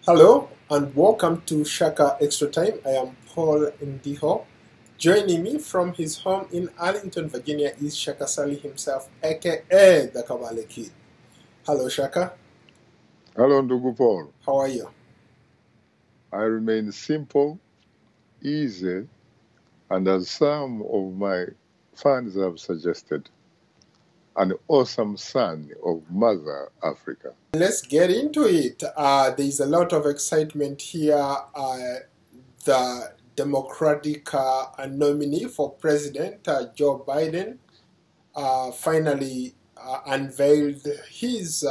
Hello and welcome to Shaka Extra Time. I am Paul Ndiho. Joining me from his home in Arlington, Virginia is Shaka Sali himself, aka the Kabale Kid. Hello, Shaka. Hello, Ndugu Paul. How are you? I remain simple, easy, and as some of my fans have suggested, an awesome son of Mother Africa. Let's get into it. There's a lot of excitement here. The Democratic nominee for President, Joe Biden, finally unveiled his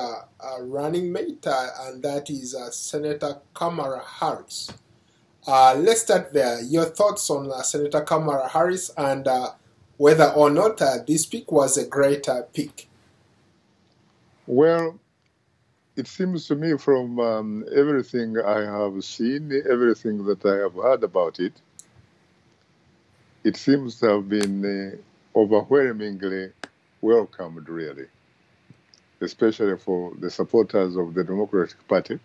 running mate, and that is Senator Kamala Harris. Let's start there. Your thoughts on Senator Kamala Harris and whether or not this pick was a great pick? Well, it seems to me from everything I have seen, everything that I have heard about it, it seems to have been overwhelmingly welcomed, really, especially for the supporters of the Democratic Party.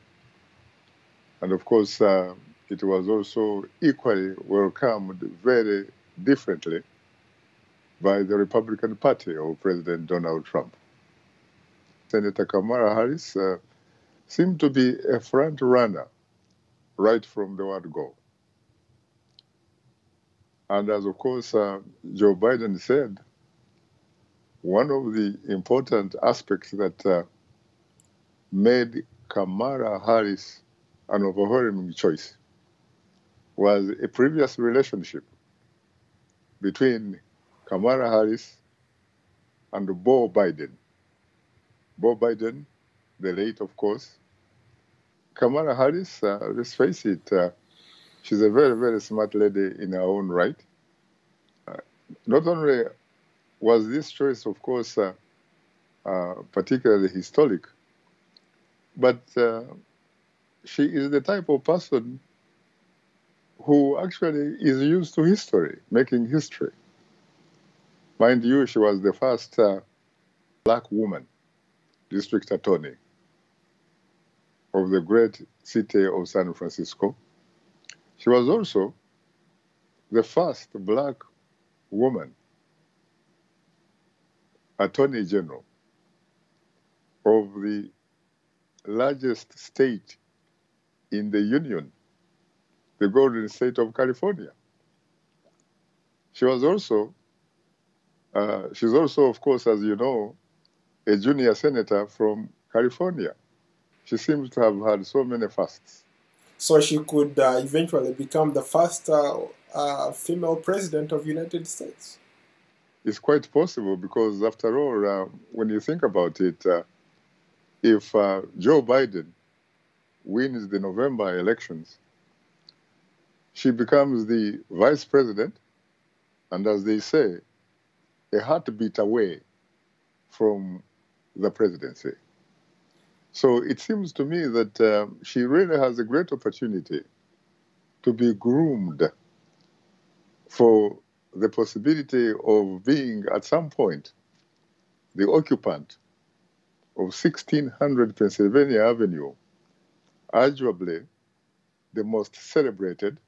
And of course, it was also equally welcomed very differently by the Republican Party of President Donald Trump. Senator Kamala Harris seemed to be a front runner right from the word go. And as, of course, Joe Biden said, one of the important aspects that made Kamala Harris an overwhelming choice was a previous relationship between Kamala Harris and Beau Biden. Beau Biden, the late, of course. Kamala Harris, let's face it, she's a very, very smart lady in her own right. Not only was this choice, of course, particularly historic, but she is the type of person who actually is used to history, making history. Mind you, she was the first black woman district attorney of the great city of San Francisco. She was also the first black woman attorney general of the largest state in the Union, the Golden State of California. She was also, she's also, of course, as you know, a junior senator from California. She seems to have had so many firsts. So she could eventually become the first female president of the United States. It's quite possible because, after all, when you think about it, if Joe Biden wins the November elections, she becomes the vice president, and as they say, a heartbeat away from the presidency. So it seems to me that she really has a great opportunity to be groomed for the possibility of being, at some point, the occupant of 1600 Pennsylvania Avenue, arguably the most celebrated,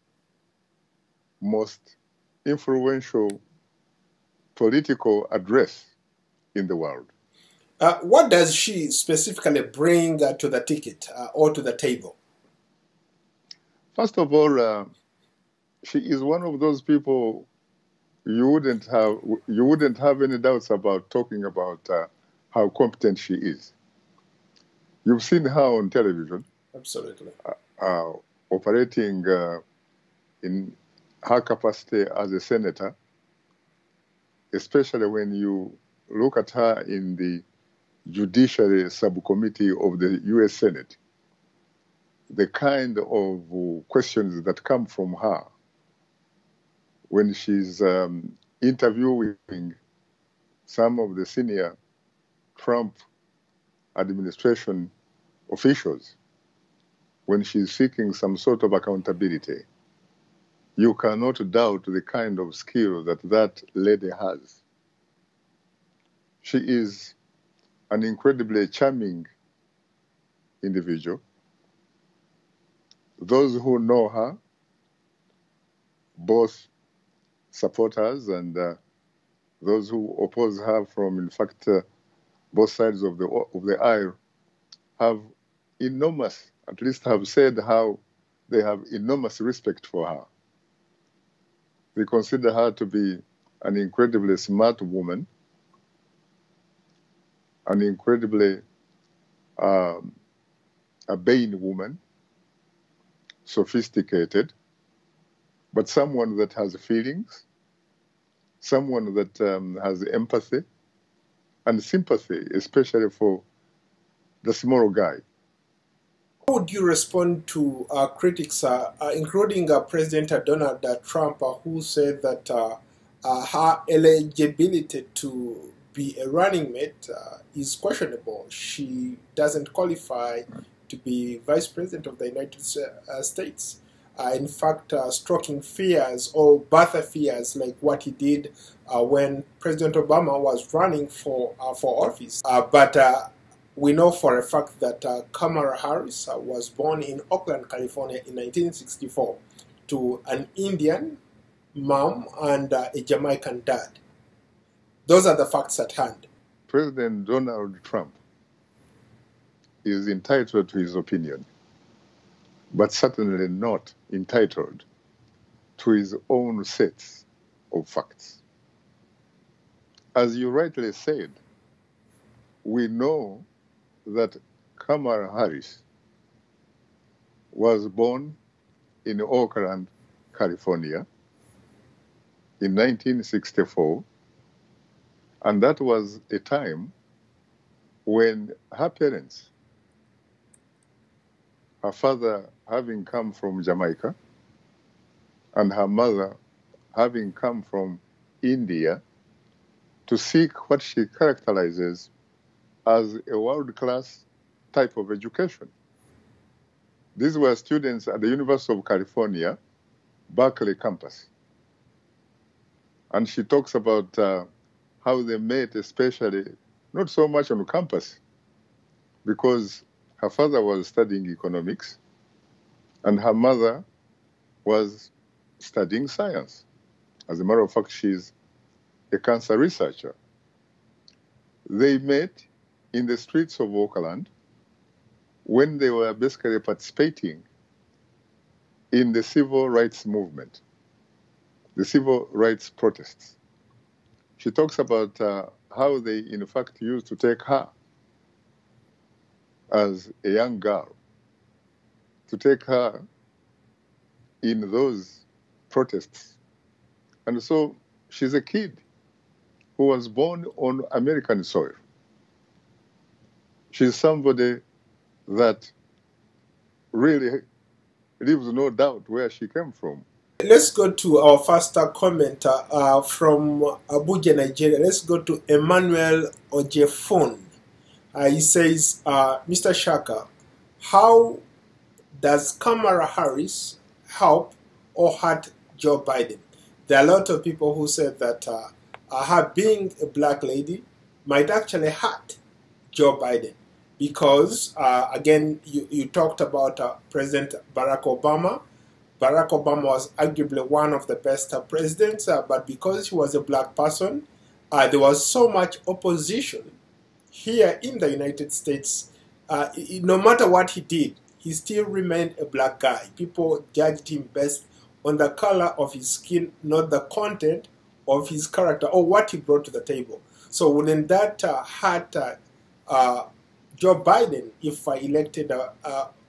most influential political address in the world. What does she specifically bring to the ticket or to the table? First of all, she is one of those people you wouldn't have any doubts about talking about how competent she is. You've seen her on television. Absolutely. Operating in her capacity as a senator, especially when you look at her in the Judiciary Subcommittee of the U.S. Senate. The kind of questions that come from her when she's interviewing some of the senior Trump administration officials, when she's seeking some sort of accountability, you cannot doubt the kind of skill that that lady has. She is an incredibly charming individual. those who know her, both supporters and those who oppose her from, in fact, both sides of the aisle, have enormous, at least have said how they have enormous respect for her. They consider her to be an incredibly smart woman, an incredibly urbane woman, sophisticated, but someone that has feelings, someone that has empathy and sympathy, especially for the small guy. How would you respond to critics, including President Donald Trump, who said that her eligibility to be a running mate is questionable? She doesn't qualify to be Vice President of the United States. In fact, stroking fears or birther fears like what he did when President Obama was running for office. But we know for a fact that Kamala Harris was born in Oakland, California in 1964 to an Indian mom and a Jamaican dad. Those are the facts at hand. President Donald Trump is entitled to his opinion, but certainly not entitled to his own sets of facts. As you rightly said, we know that Kamala Harris was born in Oakland, California in 1964, and that was a time when her parents, her father having come from Jamaica and her mother having come from India to seek what she characterizes as a world-class type of education. These were students at the University of California, Berkeley campus. And she talks about how they met, especially, not so much on campus, because her father was studying economics and her mother was studying science. As a matter of fact, she's a cancer researcher. They met in the streets of Oakland when they were basically participating in the civil rights movement, the civil rights protests. She talks about how they, in fact, used to take her as a young girl, to take her in those protests. And so she's a kid who was born on American soil. She's somebody that really leaves no doubt where she came from. Let's go to our first commenter from Abuja, Nigeria. Let's go to Emmanuel Ojefon. He says, Mr. Shaka, how does Kamala Harris help or hurt Joe Biden? There are a lot of people who said that her being a black lady might actually hurt Joe Biden because, again, you talked about President Barack Obama. Barack Obama was arguably one of the best presidents, but because he was a black person, there was so much opposition here in the United States. No matter what he did, he still remained a black guy. People judged him based on the color of his skin, not the content of his character or what he brought to the table. So wouldn't that hurt Joe Biden if elected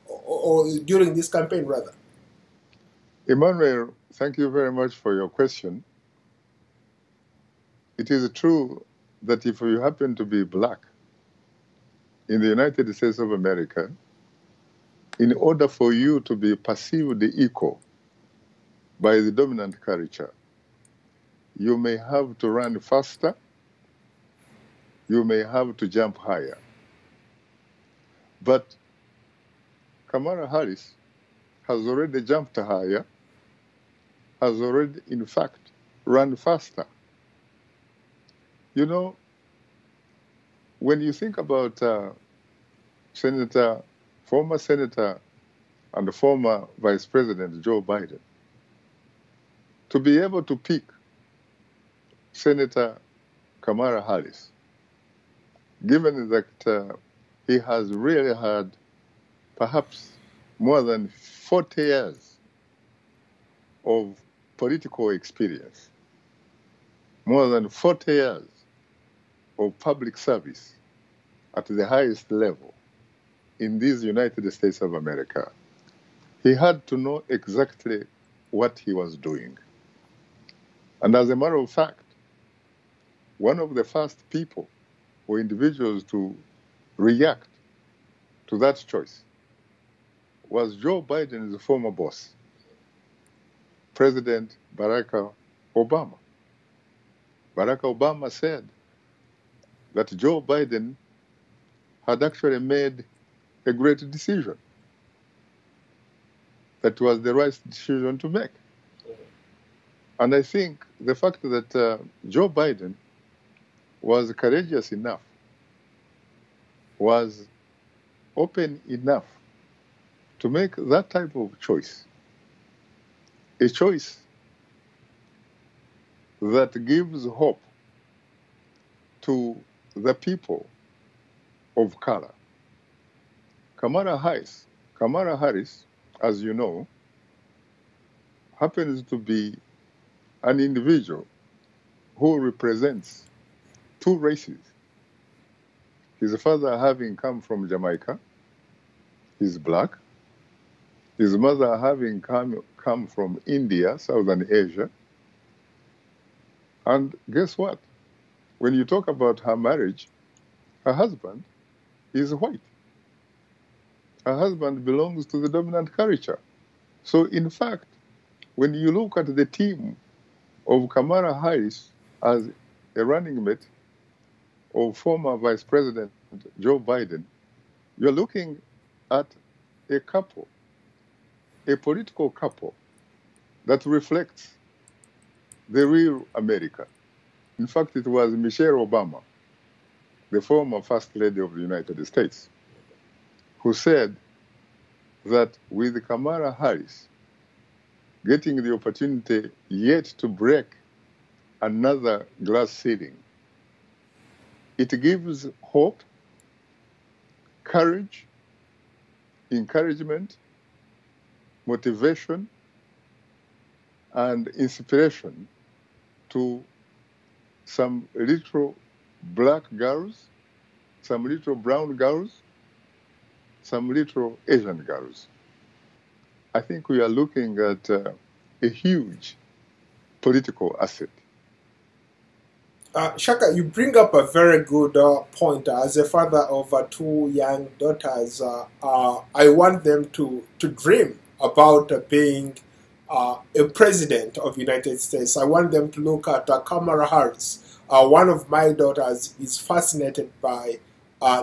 or during this campaign, rather? Emmanuel, thank you very much for your question. It is true that if you happen to be black in the United States of America, in order for you to be perceived equal by the dominant culture, you may have to run faster, you may have to jump higher. But Kamala Harris has already jumped higher, has already, in fact, run faster. You know, when you think about former Senator and the former Vice President Joe Biden to be able to pick Senator Kamala Harris, given that he has really had perhaps more than 40 years of political experience, more than 40 years of public service at the highest level in these United States of America. He had to know exactly what he was doing. And as a matter of fact, one of the first people or individuals to react to that choice was Joe Biden's former boss, President Barack Obama. Barack Obama said that Joe Biden had actually made a great decision, that was the right decision to make. And I think the fact that Joe Biden was courageous enough, was open enough to make that type of choice, a choice that gives hope to the people of color. Kamala Harris, as you know, happens to be an individual who represents two races. His father having come from Jamaica, he's black. His mother having come from India, Southern Asia. And guess what? When you talk about her marriage, her husband is white. Her husband belongs to the dominant culture. So in fact, when you look at the team of Kamala Harris as a running mate of former Vice President Joe Biden, you're looking at a couple, a political couple that reflects the real America. In fact, it was Michelle Obama, the former First Lady of the United States, who said that with Kamala Harris getting the opportunity yet to break another glass ceiling, it gives hope, courage, encouragement, motivation, and inspiration to some little black girls, some little brown girls, some little Asian girls. I think we are looking at a huge political asset. Shaka, you bring up a very good point. As a father of two young daughters, I want them to dream about being a president of the United States. I want them to look at Kamala Harris. One of my daughters is fascinated by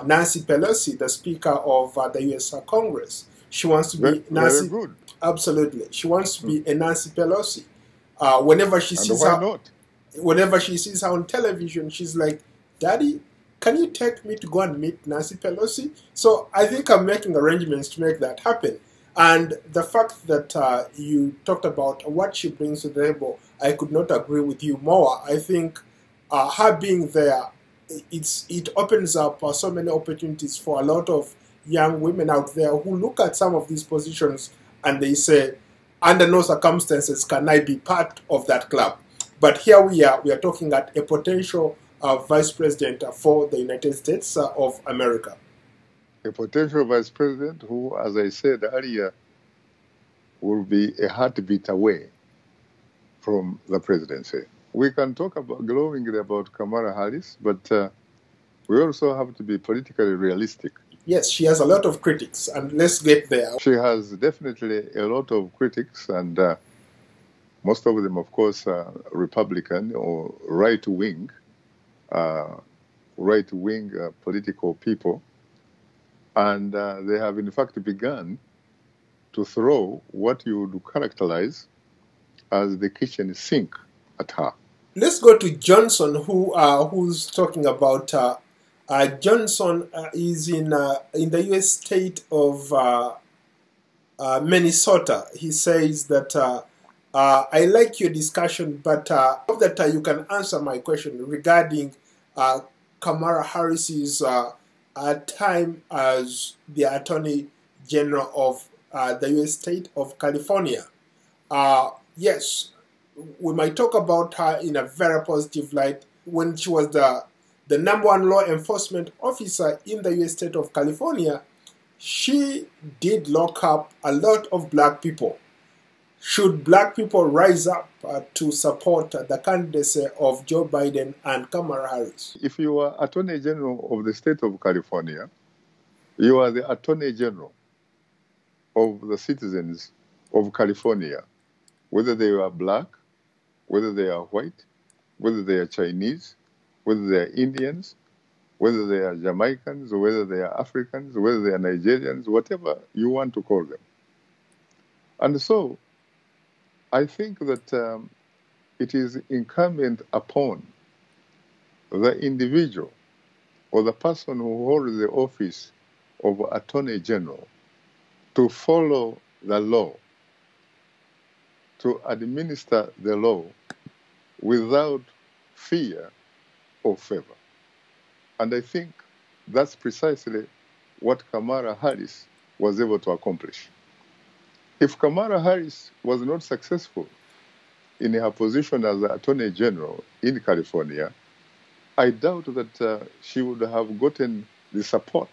Nancy Pelosi, the Speaker of the U.S. Congress. She wants to be Nancy. Very good. Absolutely, she wants to be a Nancy Pelosi. Whenever she sees her, whenever she sees her on television, she's like, "Daddy, can you take me to go and meet Nancy Pelosi?" So I think I'm making arrangements to make that happen. And the fact that you talked about what she brings to the table, I could not agree with you more. I think her being there, it opens up so many opportunities for a lot of young women out there who look at some of these positions and they say, under no circumstances can I be part of that club. But here we are talking at a potential vice president for the United States of America. A potential vice president who, as I said earlier, will be a heartbeat away from the presidency. We can talk glowingly about Kamala Harris, but we also have to be politically realistic. Yes, she has a lot of critics, and let's get there. She has definitely a lot of critics, and most of them, of course, are Republican or right-wing political people. And they have, in fact, begun to throw what you would characterize as the kitchen sink at her. Let's go to Johnson, who's talking about... Johnson is in the U.S. state of Minnesota. He says that I like your discussion, but I hope that you can answer my question regarding Kamala Harris's time as the Attorney General of the U.S. state of California. Yes, we might talk about her in a very positive light when she was the #1 law enforcement officer in the U.S. state of California. She did lock up a lot of black people. Should black people rise up to support the candidacy of Joe Biden and Kamala Harris? If you are Attorney General of the state of California, you are the Attorney General of the citizens of California, whether they are black, whether they are white, whether they are Chinese, whether they are Indians, whether they are Jamaicans, or whether they are Africans, whether they are Nigerians, whatever you want to call them. And so I think that it is incumbent upon the individual or the person who holds the office of Attorney General to follow the law, to administer the law without fear or favor. And I think that's precisely what Kamala Harris was able to accomplish. If Kamala Harris was not successful in her position as the Attorney General in California, I doubt that she would have gotten the support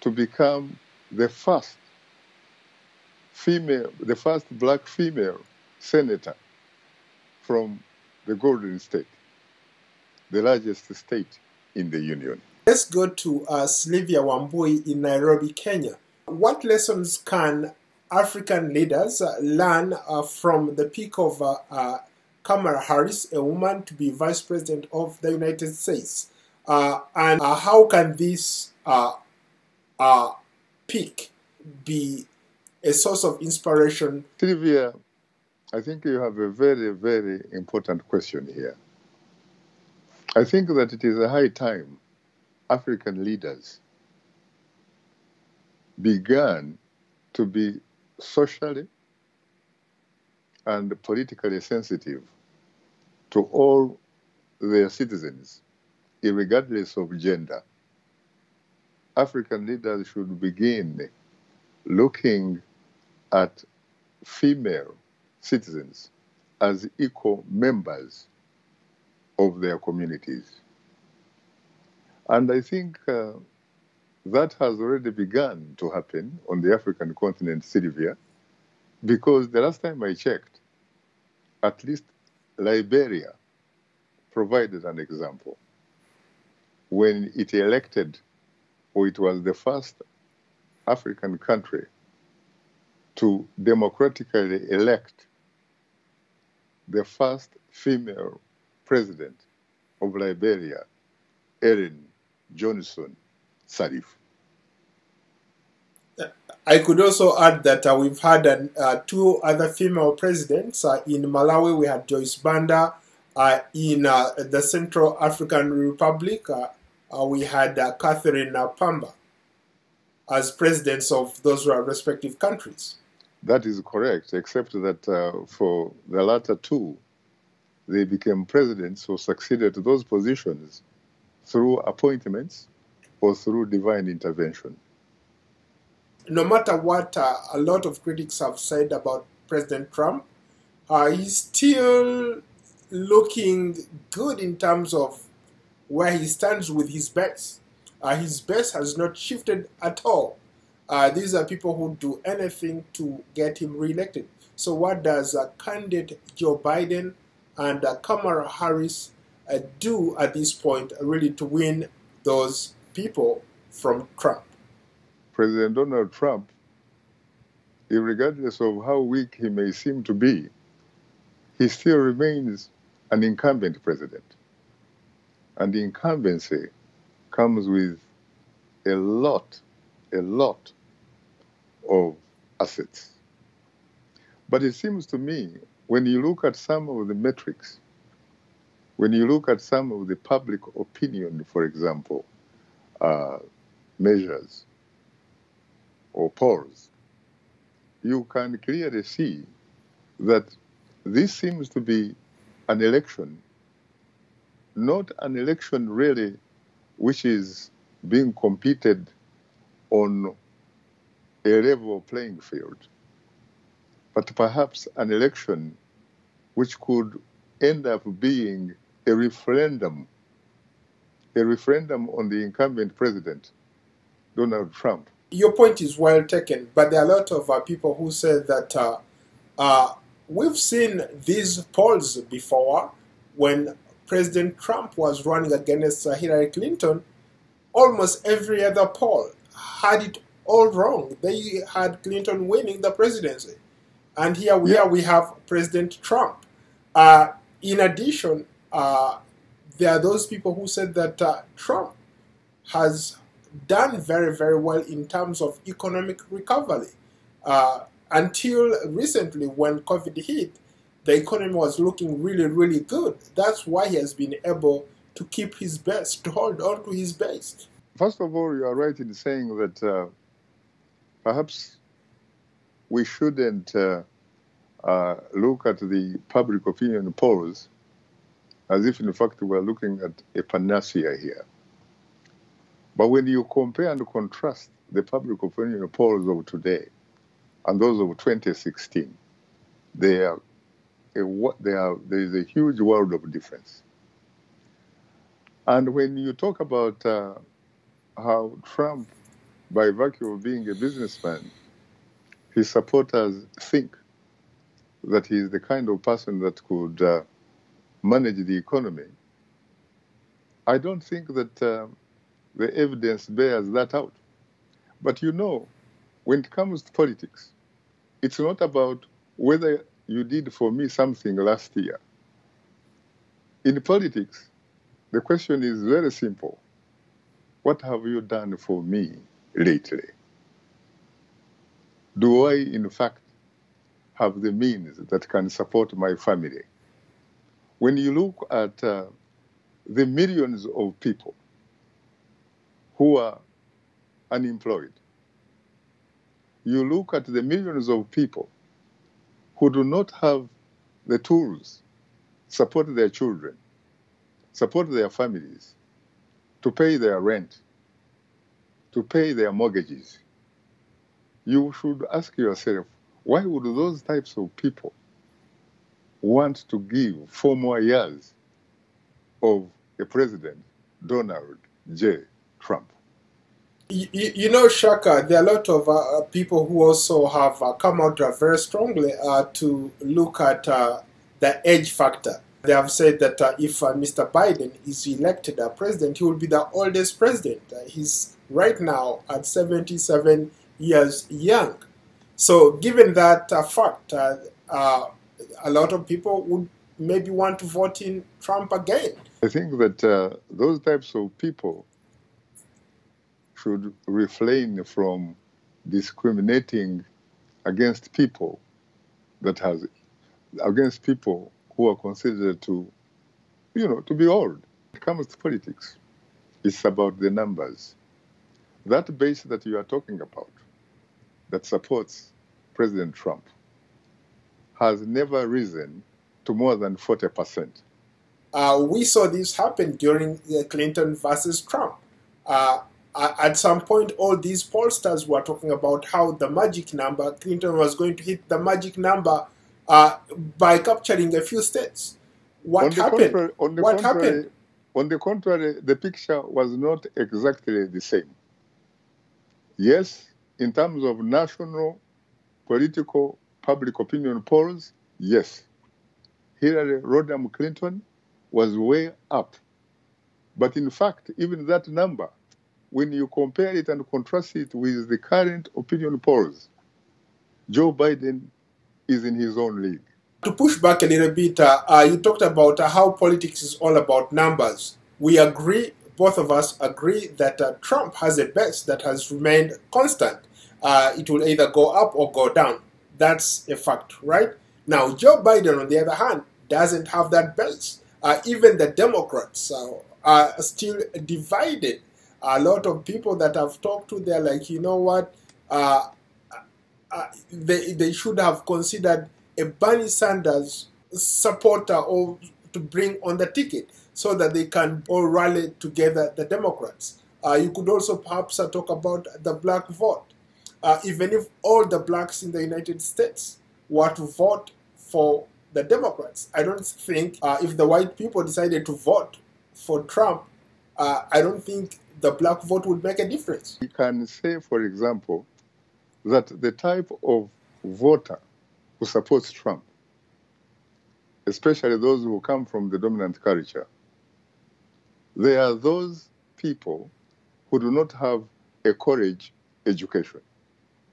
to become the first black female senator from the Golden State, the largest state in the Union. Let's go to Sylvia Wambui in Nairobi, Kenya. What lessons can African leaders learn from the pick of Kamala Harris, a woman to be Vice President of the United States? And how can this pick be a source of inspiration? Sylvia, I think you have a very, very important question here. I think that it is a high time African leaders began to be socially and politically sensitive to all their citizens, regardless of gender. African leaders should begin looking at female citizens as equal members of their communities. And I think that has already begun to happen on the African continent, Sylvia, because the last time I checked, at least Liberia provided an example. When it elected, or it was the first African country to democratically elect the first female president of Liberia, Ellen Johnson Sirleaf. I could also add that we've had two other female presidents. In Malawi, we had Joyce Banda. In the Central African Republic, we had Catherine Pamba as presidents of those respective countries. That is correct, except that for the latter two, they became presidents who succeeded to those positions through appointments or through divine intervention. No matter what a lot of critics have said about President Trump, he's still looking good in terms of where he stands with his base. His base has not shifted at all. These are people who do anything to get him reelected. So what does candidate Joe Biden and Kamala Harris do at this point really to win those people from Trump? President Donald Trump, regardless of how weak he may seem to be, he still remains an incumbent president. And the incumbency comes with a lot of assets. But it seems to me, when you look at some of the metrics, when you look at some of the public opinion, for example, measures or polls, you can clearly see that this seems to be an election, not an election really which is being competed on a level playing field, but perhaps an election which could end up being a referendum on the incumbent president, Donald Trump. Your point is well taken, but there are a lot of people who say that we've seen these polls before. When President Trump was running against Hillary Clinton, almost every other poll had it all wrong. They had Clinton winning the presidency. And here we have President Trump. In addition, there are those people who said that Trump has done very, very well in terms of economic recovery. Until recently, when COVID hit, the economy was looking really, really good. That's why he has been able to keep his base, to hold on to his base. First of all, you are right in saying that perhaps we shouldn't look at the public opinion polls as if, in fact, we're looking at a panacea here. But when you compare and contrast the public opinion polls of today and those of 2016, there is a huge world of difference. And when you talk about how Trump, by virtue of being a businessman, his supporters think that he is the kind of person that could manage the economy, I don't think that the evidence bears that out. But you know, when it comes to politics, it's not about whether you did for me something last year. In politics, the question is very simple. What have you done for me lately? Do I, in fact, have the means that can support my family? When you look at the millions of people who are unemployed, you look at the millions of people who do not have the tools to support their children, support their families, to pay their rent, to pay their mortgages, you should ask yourself, why would those types of people want to give 4 more years of a president, Donald J. Trump? You know, Shaka, there are a lot of people who also have come out very strongly to look at the age factor. They have said that if Mr. Biden is elected president, he will be the oldest president. He's right now at 77 years young. So given that fact, a lot of people would maybe want to vote in Trump again. I think that those types of people should refrain from discriminating against people against people who are considered to be old. When it comes to politics, it's about the numbers. That base that you are talking about that supports President Trump has never risen to more than 40%. We saw this happen during Clinton versus Trump. At some point, all these pollsters were talking about how the magic number, Clinton was going to hit the magic number by capturing a few states. What happened? On the contrary, the picture was not exactly the same. Yes, in terms of national political public opinion polls, yes, Hillary Rodham Clinton was way up. But in fact, even that number, when you compare it and contrast it with the current opinion polls, Joe Biden is in his own league. To push back a little bit, you talked about how politics is all about numbers. We agree, both of us agree, that Trump has a base that has remained constant. It will either go up or go down. That's a fact, right? Now, Joe Biden, on the other hand, doesn't have that base. Even the Democrats are still divided. A lot of people that I've talked to, they're like, you know what, they should have considered a Bernie Sanders supporter or to bring on the ticket so that they can all rally together the Democrats. You could also perhaps talk about the black vote. Even if all the blacks in the United States were to vote for the Democrats, I don't think if the white people decided to vote for Trump, I don't think the black vote would make a difference. We can say, for example, that the type of voter who supports Trump, especially those who come from the dominant culture, they are those people who do not have a college education.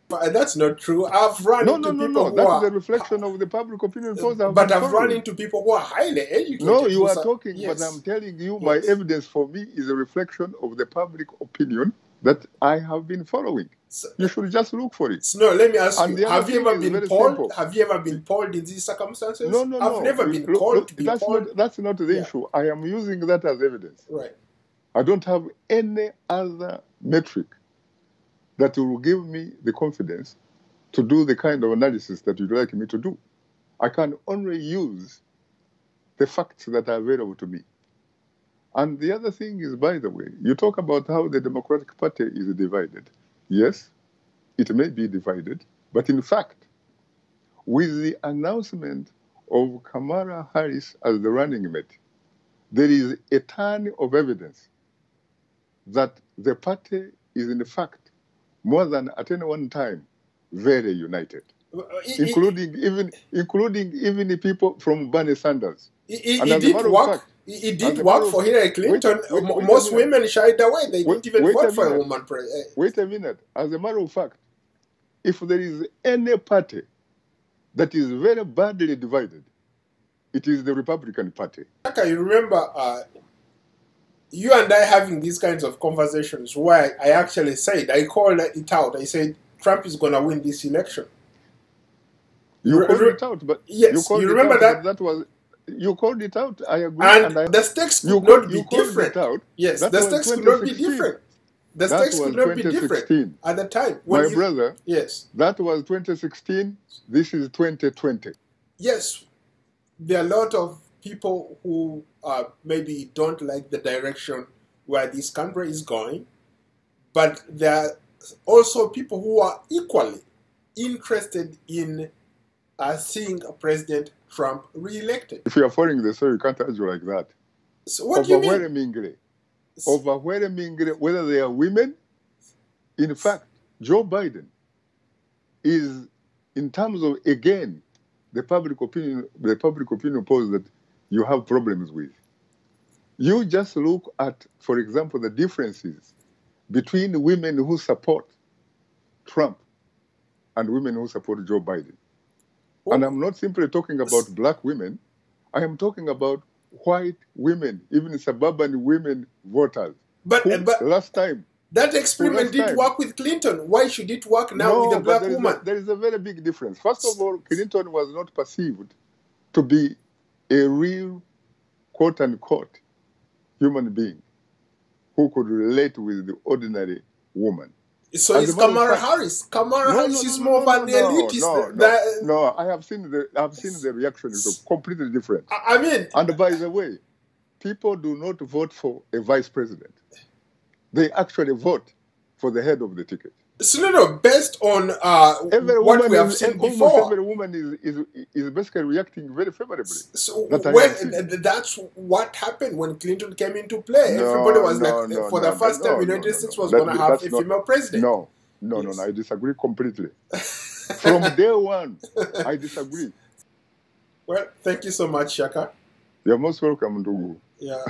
But that's not true. I've run into people who That's the reflection of the public opinion polls. But I've run into people who are highly educated. No, you are talking, yes. But I'm telling you, my evidence for me is a reflection of the public opinion that I have been following. So, you should just look for it. No, let me ask you, have you ever been polled? Have you ever been polled in these circumstances? No. I've never been called to be polled. That's not the issue. I am using that as evidence. Right. I don't have any other metric that will give me the confidence to do the kind of analysis that you'd like me to do. I can only use the facts that are available to me. And the other thing is, by the way, you talk about how the Democratic Party is divided. Yes, it may be divided, but in fact, with the announcement of Kamala Harris as the running mate, there is a ton of evidence that the party is in fact more than at any one time very united, including even the people from Bernie Sanders. It did work. It did work for Hillary Clinton. Most women shied away. They didn't even vote for a woman president. Wait a minute. As a matter of fact, if there is any party that is very badly divided, it is the Republican Party. You remember you and I having these kinds of conversations where I actually said, I called it out. I said, Trump is going to win this election. You called it out, but yes, you remember that? That was, you called it out. I agree. And the stakes could not be different. Yes, the stakes could not be different. The stakes could not be different at the time. My brother, yes, that was 2016. This is 2020. Yes, there are a lot of people who maybe don't like the direction where this country is going, but there are also people who are equally interested in seeing President Trump re-elected. If you are following the story, you can't argue like that. So what do you mean? Overwhelmingly, whether they are women, in fact, Joe Biden is, in terms of, again, the public opinion polls that you have problems with. You just look at, for example, the differences between women who support Trump and women who support Joe Biden. And I'm not simply talking about black women. I am talking about white women, even suburban women voters. But last time, that experiment did work with Clinton. Why should it work now with a black woman? There is a very big difference. First of all, Clinton was not perceived to be a real, quote-unquote, human being who could relate with the ordinary woman. So it's Kamala Harris. Kamala Harris is more of an elitist. No, I have seen the reaction is completely different. I mean, and by the way, people do not vote for a vice president. They actually vote for the head of the ticket. So no, based on what we have seen before. Almost every woman is basically reacting very favorably. So that's what happened when Clinton came into play. Everybody was for the first time, the United States was going to have a female president. No, I disagree completely. From day one, I disagree. Well, thank you so much, Shaka. You're most welcome, Ndugu. Yeah.